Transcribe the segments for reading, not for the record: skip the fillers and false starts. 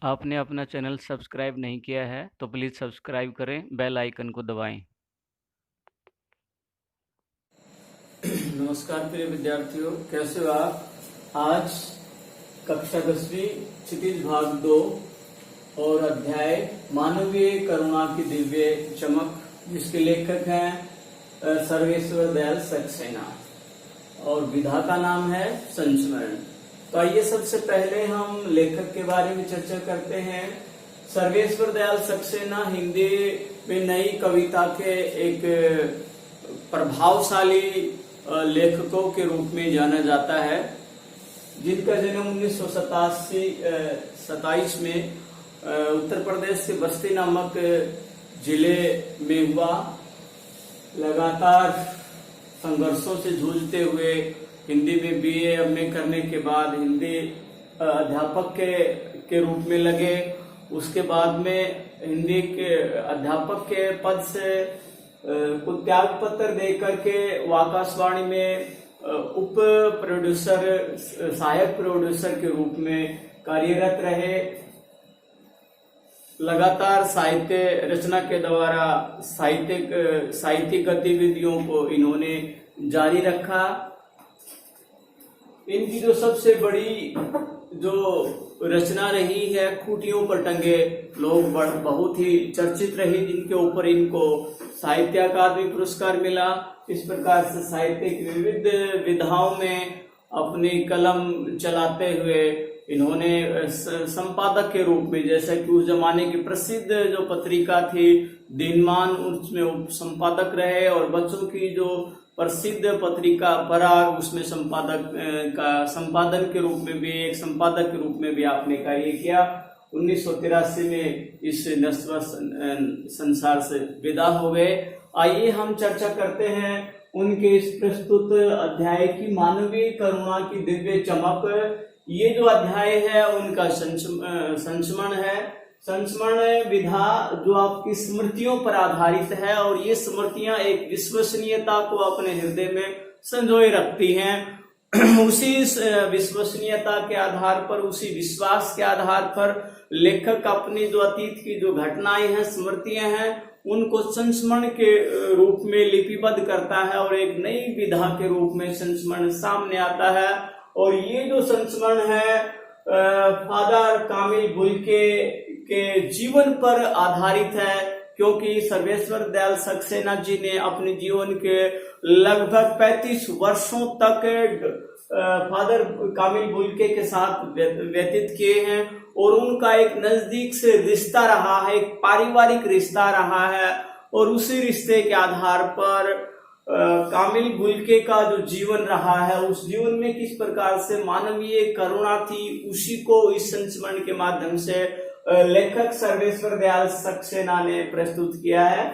आपने अपना channel subscribe नहीं किया है तो प्लीज़ सब्सक्राइब करें, बेल आइकन को दबाएं। नमस्कार प्रिय विद्यार्थियों, कैसे हो आप। आज कक्षा 10वीं क्षितिज भाग 2 और अध्याय मानवीय करुणा की दिव्य चमक, जिसके लेखक हैं सर्वेश्वर दयाल सक्सेना और विधा का नाम है संस्मरण। तो आइए सबसे पहले हम लेखक के बारे में चर्चा करते हैं। सर्वेश्वर दयाल सक्सेना हिंदी में नई कविता के एक प्रभावशाली लेखकों के रूप में जाना जाता है, जिनका जन्म 1927 में उत्तर प्रदेश के बस्ती नामक जिले में हुआ। लगातार संघर्षों से जूझते हुए हिंदी में बीए एमए करने के बाद हिंदी अध्यापक के रूप में लगे। उसके बाद में हिंदी के अध्यापक के पद से को त्याग पत्र देकर के आकाशवाणी में उप प्रोड्यूसर सहायक प्रोड्यूसर के रूप में कार्यरत रहे। लगातार साहित्य रचना के द्वारा साहित्यिक गतिविधियों को इन्होंने जारी रखा। इनकी जो सबसे बड़ी जो रचना रही है खूंटियों पर टंगे लोग बहुत ही चर्चित रही, जिनके ऊपर इनको साहित्य अकादमी पुरस्कार मिला। इस प्रकार से साहित्य की विविध विधाओं में अपनी कलम चलाते हुए इन्होंने संपादक के रूप में, जैसे कि उस जमाने की प्रसिद्ध जो पत्रिका थी दिनमान, उसमें उप संपादक रहे, और बच्चों की जो प्रसिद्ध पत्रिका पराग, उसमें संपादन के रूप में भी, एक संपादक के रूप में भी आपने कार्य किया। 1983 में इस नश्वर संसार से विदा हो गए। आइए हम चर्चा करते हैं उनके इस प्रस्तुत अध्याय की, मानवीय करुणा की दिव्य चमक। ये जो अध्याय है उनका संस्मरण है। संस्मरण विधा जो आपकी स्मृतियों पर आधारित है, और ये स्मृतियां एक विश्वसनीयता को अपने हृदय में संजोए रखती हैं। उसी विश्वसनीयता के आधार पर, उसी विश्वास के आधार पर लेखक अपनी जो अतीत की जो घटनाएं हैं, स्मृतियां हैं, उनको संस्मरण के रूप में लिपिबद्ध करता है और एक नई विधा के रूप में संस्मरण सामने आता है। और ये जो संस्मरण है फादर कामिल बुल्के के जीवन पर आधारित है, क्योंकि सर्वेश्वर दयाल सक्सेना जी ने अपने जीवन के लगभग 35 वर्षों तक फादर कामिल बुल्के के साथ व्यतीत किए हैं, और उनका एक नजदीक से रिश्ता रहा है, एक पारिवारिक रिश्ता रहा है। और उसी रिश्ते के आधार पर कामिल बुल्के का जो जीवन रहा है, उस जीवन में किस प्रकार से मानवीय करुणा थी, उसी को इस संस्मरण के माध्यम से लेखक सर्वेश्वर दयाल सक्सेना ने प्रस्तुत किया है।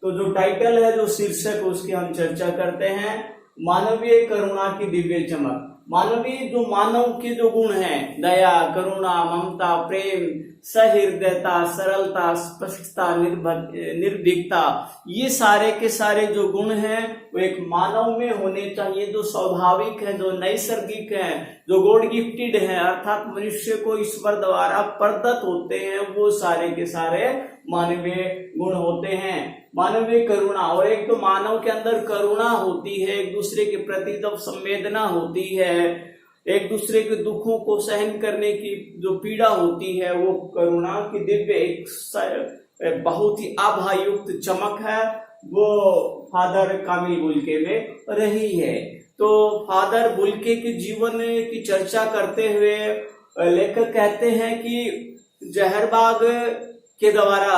तो जो टाइटल है, जो शीर्षक, उसकी हम चर्चा करते हैं, मानवीय करुणा की दिव्य चमक। मानवीय जो मानव के जो गुण हैं, दया, करुणा, ममता, प्रेम, सहृदयता, सरलता, स्पष्टता, निर्भीकता, ये सारे के सारे जो गुण हैं वो एक मानव में होने चाहिए, जो स्वाभाविक है, जो नैसर्गिक है, जो गॉड गिफ्टेड है, अर्थात मनुष्य को ईश्वर द्वारा प्रदत्त होते हैं, वो सारे के सारे मानवीय गुण होते हैं। मानवीय करुणा, और एक तो मानव के अंदर करुणा होती है, एक दूसरे के प्रति जब संवेदना होती है, एक दूसरे के दुखों को सहन करने की जो पीड़ा होती है, वो करुणा की दिव्य एक बहुत ही आभायुक्त चमक है, वो फादर कामिल बुल्के में रही है। तो फादर बुल्के के जीवन की चर्चा करते हुए लेखक कहते हैं कि जहरबाग के द्वारा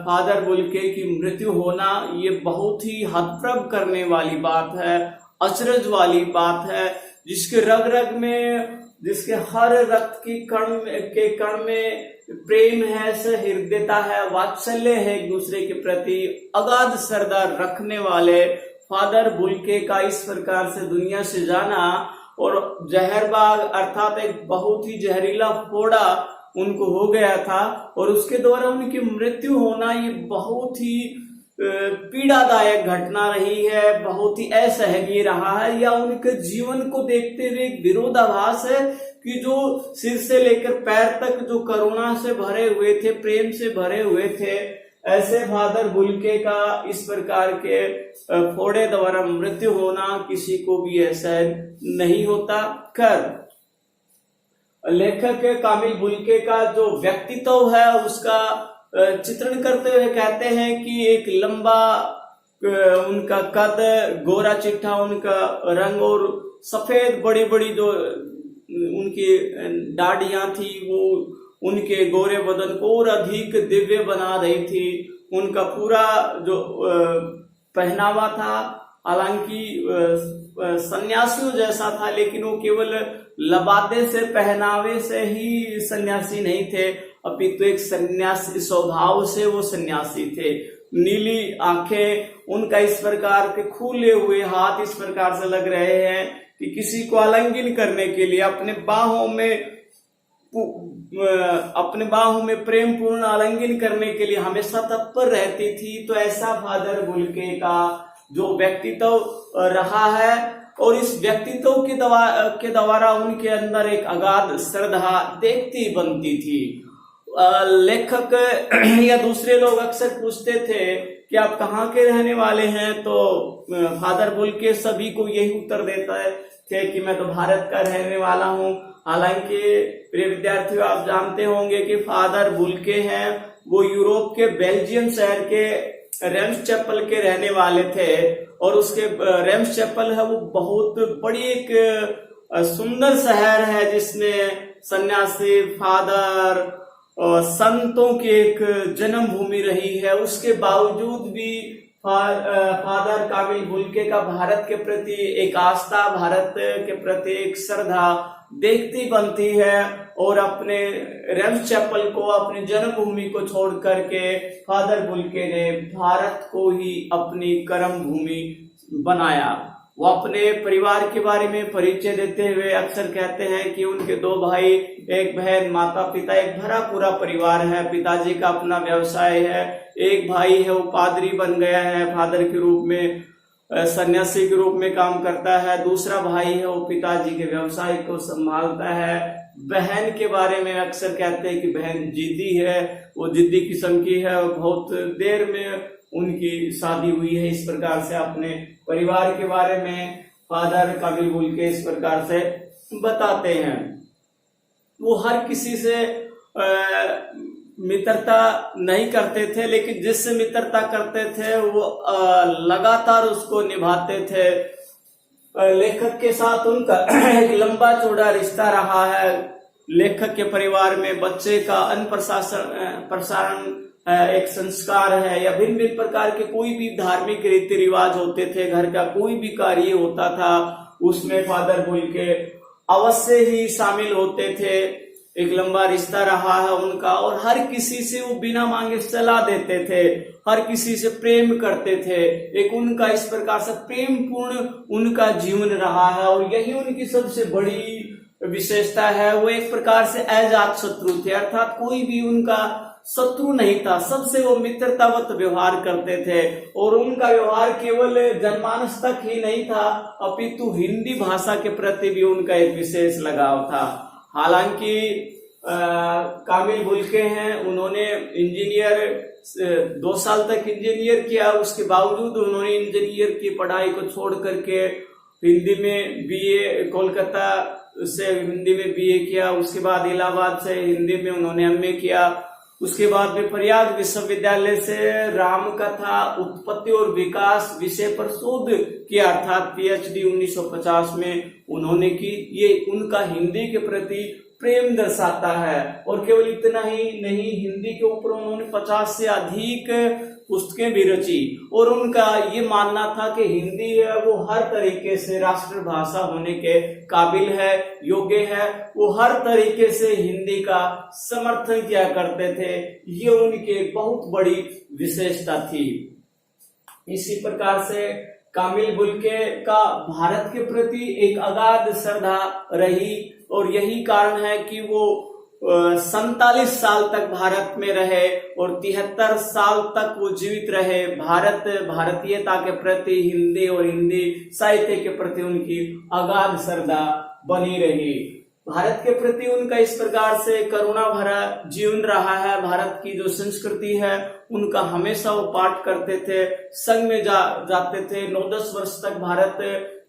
फादर बुल्के की मृत्यु होना ये बहुत ही हतप्रभ करने वाली बात है, अचरज वाली बात है, जिसके रग रग में, जिसके हर रक्त की कण में प्रेम है, सहृदयता है, वात्सल्य है, एक दूसरे के प्रति अगाध श्रद्धा रखने वाले फादर बुल्के का इस प्रकार से दुनिया से जाना, और जहरबाग अर्थात एक बहुत ही जहरीला फोड़ा उनको हो गया था, और उसके द्वारा उनकी मृत्यु होना ये बहुत ही पीड़ादायक घटना रही है, बहुत ही असहनीय रहा है, या उनके जीवन को देखते हुए एक विरोधाभास है कि जो सिर से लेकर पैर तक जो करुणा से भरे हुए थे, प्रेम से भरे हुए थे, ऐसे फादर बुल्के का इस प्रकार के फोड़े द्वारा मृत्यु होना किसी को भी ऐसा नहीं होता। कर लेखक कामिल बुल्के का जो व्यक्तित्व है उसका चित्रण करते हुए कहते हैं कि एक लंबा उनका कद, गोरा चिट्ठा उनका रंग और सफेद बड़ी बड़ी जो उनकी दाढ़ियां थी वो उनके गोरे बदन को और अधिक दिव्य बना रही थी। उनका पूरा जो पहनावा था हालांकि सन्यासियों जैसा था, लेकिन वो केवल लबादे से, पहनावे से ही सन्यासी नहीं थे, अपितु एक सन्यासी स्वभाव से वो सन्यासी थे। नीली आंखें, उनका इस प्रकार के खुले हुए हाथ इस प्रकार से लग रहे हैं कि किसी को आलिंगन करने के लिए अपने बाहों में प्रेम पूर्ण आलिंगन करने के लिए हमेशा तत्पर रहती थी। तो ऐसा फादर बुल्के का जो व्यक्तित्व रहा है और इस व्यक्तित्व के द्वारा उनके अंदर एक अगाध श्रद्धा देखती बनती थी। लेखक या दूसरे लोग अक्सर पूछते थे कि आप कहाँ के रहने वाले हैं, तो फादर बुल्के सभी को यही उत्तर देता थे कि मैं तो भारत का रहने वाला हूँ। हालांकि प्रिय विद्यार्थियों, आप जानते होंगे कि फादर बुल्के हैं वो यूरोप के बेल्जियम शहर के रेम्स चैपल के रहने वाले थे और उसके रेम्स चैपल है वो बहुत बड़ी एक सुंदर शहर है जिसमें सन्यासी, फादर और संतों की एक जन्मभूमि रही है। उसके बावजूद भी फादर कामिल बुल्के का भारत के प्रति एक आस्था, भारत के प्रति एक श्रद्धा देखती बनती है और अपने रेम्स चैपल को, अपनी जन्मभूमि को छोड़ करके फादर बुल्के ने भारत को ही अपनी कर्म भूमि बनाया। वो अपने परिवार के बारे में परिचय देते हुए अक्सर कहते हैं कि उनके 2 भाई, 1 बहन, माता पिता, एक भरा पूरा परिवार है। पिताजी का अपना व्यवसाय है, एक भाई है वो पादरी बन गया है, फादर के रूप में, सन्यासी के रूप में काम करता है। दूसरा भाई है वो पिताजी के व्यवसाय को संभालता है। बहन के बारे में अक्सर कहते हैं कि बहन जिद्दी है, वो जिद्दी किस्म की है, बहुत देर में उनकी शादी हुई है। इस प्रकार से अपने परिवार के बारे में फादर कामिल बुल्के इस प्रकार से बताते हैं। वो हर किसी से मित्रता नहीं करते थे, लेकिन जिससे मित्रता करते थे वो लगातार उसको निभाते थे। लेखक के साथ उनका एक लंबा चौड़ा रिश्ता रहा है। लेखक के परिवार में बच्चे का अन्न प्रसारण एक संस्कार है या भिन्न भिन्न प्रकार के कोई भी धार्मिक रीति रिवाज होते थे, घर का कोई भी कार्य होता था उसमें फादर बुल्के अवश्य ही शामिल होते थे। एक लंबा रिश्ता रहा है उनका और हर किसी से वो बिना मांगे सलाह देते थे, हर किसी से प्रेम करते थे। एक उनका इस प्रकार से प्रेम पूर्ण उनका जीवन रहा है और यही उनकी सबसे बड़ी विशेषता है। वो एक प्रकार से अजात शत्रु थे, अर्थात कोई भी उनका शत्रु नहीं था, सबसे वो मित्रतावत व्यवहार करते थे और उनका व्यवहार केवल जनमानस तक ही नहीं था, अपितु हिंदी भाषा के प्रति भी उनका एक विशेष लगाव था। हालांकि कामिल बुल्के हैं, उन्होंने इंजीनियर 2 साल तक इंजीनियर किया, उसके बावजूद उन्होंने इंजीनियर की पढ़ाई को छोड़ करके हिंदी में बीए, कोलकाता से हिंदी में बीए किया। उसके बाद इलाहाबाद से हिंदी में उन्होंने एमए किया। उसके बाद में प्रयाग विश्वविद्यालय से रामकथा उत्पत्ति और विकास विषय पर शोध किया, अर्थात पीएचडी 1950 में उन्होंने की। ये उनका हिंदी के प्रति प्रेम दर्शाता है और केवल इतना ही नहीं, हिंदी के ऊपर उन्होंने 50 से अधिक पुस्तकें भी रची और उनका ये मानना था कि हिंदी है वो हर तरीके से राष्ट्रभाषा होने के काबिल है, योग्य है। वो हर तरीके से हिंदी का समर्थन किया करते थे, ये उनकी बहुत बड़ी विशेषता थी। इसी प्रकार से कामिल बुल्के का भारत के प्रति एक अगाध श्रद्धा रही और यही कारण है कि वो 47 साल तक भारत में रहे और 73 साल तक वो जीवित रहे। भारतीयता के प्रति, हिंदी और हिंदी साहित्य के प्रति उनकी अगाध श्रद्धा बनी रही। भारत के प्रति उनका इस प्रकार से करुणा भरा जीवन रहा है। भारत की जो संस्कृति है उनका हमेशा वो पाठ करते थे, संघ में जाते थे। 9-10 वर्ष तक भारत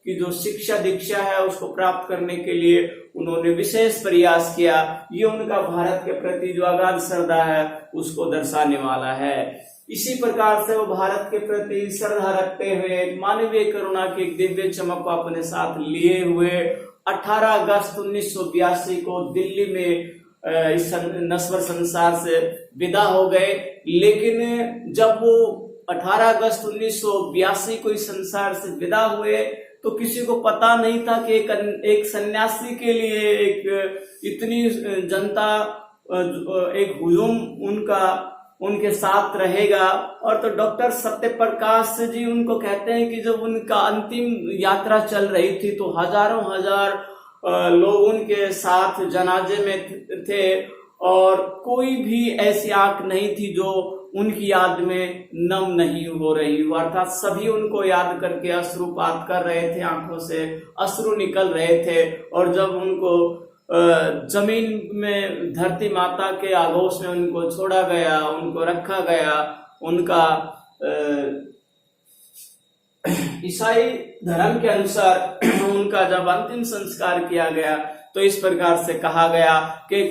की जो शिक्षा दीक्षा है उसको प्राप्त करने के लिए उन्होंने विशेष प्रयास किया। ये उनका भारत के प्रति जो अगाध श्रद्धा है उसको दर्शाने वाला है। इसी प्रकार से वो भारत के प्रति श्रद्धा रखते हुए मानवीय करुणा की एक दिव्य चमक को अपने साथ लिए हुए 18 अगस्त 1982 को दिल्ली में इस नश्वर संसार से विदा हो गए। लेकिन जब वो 18 अगस्त 1982 को इस संसार से विदा हुए तो किसी को पता नहीं था कि एक सन्यासी के लिए एक इतनी जनता, एक हुजूम उनके साथ रहेगा। और तो डॉक्टर सत्यप्रकाश जी उनको कहते हैं कि जब उनका अंतिम यात्रा चल रही थी तो हजारों लोग उनके साथ जनाजे में थे और कोई भी ऐसी आंख नहीं थी जो उनकी याद में नम नहीं हो रही हो, अर्थात सभी उनको याद करके अश्रुपात कर रहे थे, आंखों से अश्रु निकल रहे थे। और जब उनको जमीन में धरती माता के आगोश में उनको छोड़ा गया, उनको रखा गया, उनका ईसाई धर्म के अनुसार उनका जब अंतिम संस्कार किया गया तो इस प्रकार से कहा गया कि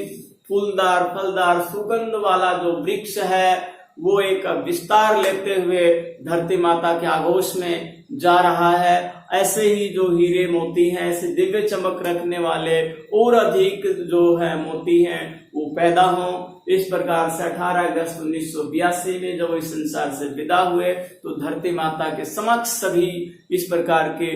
फूलदार फलदार सुगंध वाला जो वृक्ष है वो एक विस्तार लेते हुए धरती माता के आगोश में जा रहा है। ऐसे ही जो हीरे मोती हैं, ऐसे दिव्य चमक रखने वाले और अधिक जो है मोती हैं वो पैदा हों। इस प्रकार से 18 अगस्त 1982 में जब इस संसार से विदा हुए तो धरती माता के समक्ष सभी इस प्रकार के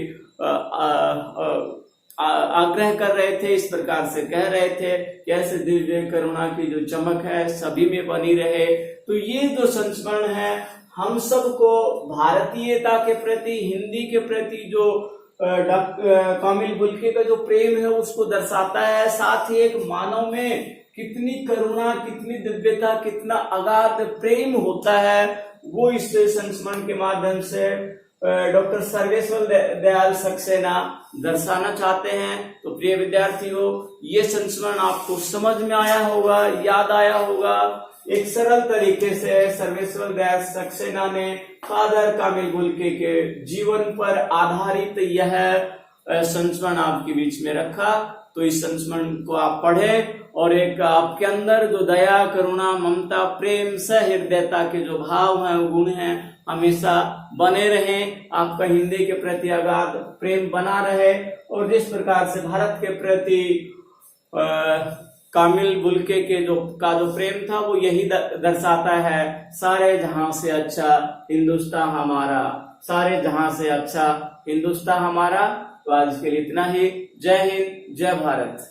आग्रह कर रहे थे, इस प्रकार से कह रहे थे कि ऐसे दिव्य करुणा की जो चमक है सभी में बनी रहे। तो ये जो संस्मरण है हम सबको भारतीयता के प्रति, हिंदी के प्रति जो कामिल बुल्के का जो प्रेम है उसको दर्शाता है। साथ ही एक मानव में कितनी करुणा, कितनी दिव्यता, कितना अगाध प्रेम होता है वो इस संस्मरण के माध्यम से डॉक्टर सर्वेश्वर दयाल सक्सेना दर्शाना चाहते हैं। तो प्रिय विद्यार्थियों, ये संस्मरण आपको समझ में आया होगा, याद आया होगा। एक सरल तरीके से सर्वेश्वर दयाल सक्सेना ने फादर कामिल बुल्के के जीवन पर आधारित यह संस्मरण आपके बीच में रखा। तो इस संस्मरण को आप पढ़ें और एक आपके अंदर जो दया, करुणा, ममता, प्रेम, सहृदयता के जो भाव हैं, गुण हैं, हमेशा बने रहें। आपका हिंदी के प्रति अगाध प्रेम बना रहे और जिस प्रकार से भारत के प्रति कामिल बुल्के के जो प्रेम था वो यही दर्शाता है, सारे जहां से अच्छा हिंदुस्तान हमारा, सारे जहां से अच्छा हिंदुस्तान हमारा। तो आज के लिए इतना ही। जय हिंद, जय भारत।